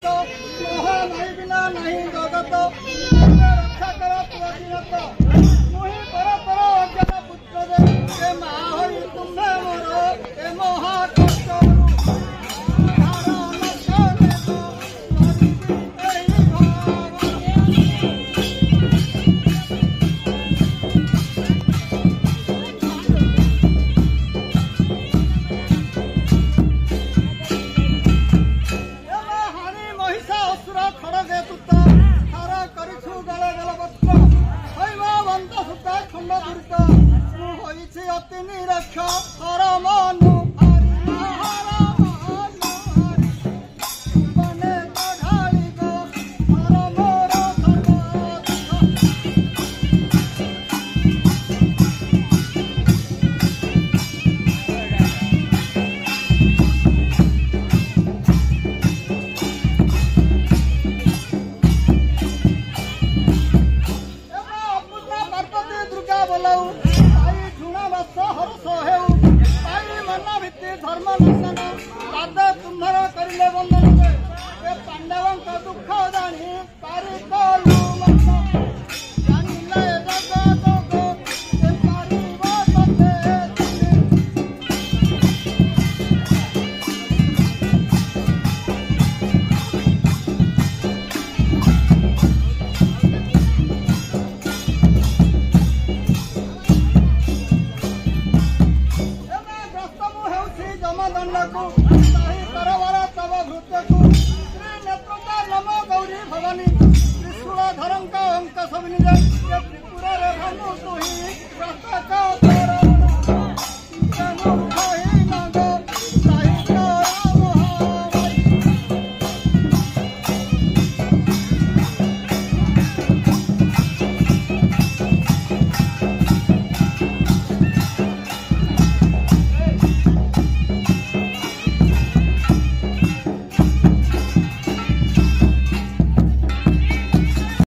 नहीं बिना नहीं जगत रक्षा कर पुरजीनत मुहि पर अज्ञान पुत्र दे माँ हरि तुम्हें मोर ए महाकष्ट अति निरक्ष हर मनु बने ढाली हर मोर पार्वती दुर्गा बोलाऊ धर्म नशन पाद तुम्हारा करिले बंधन पांडवों दुख जानी पारी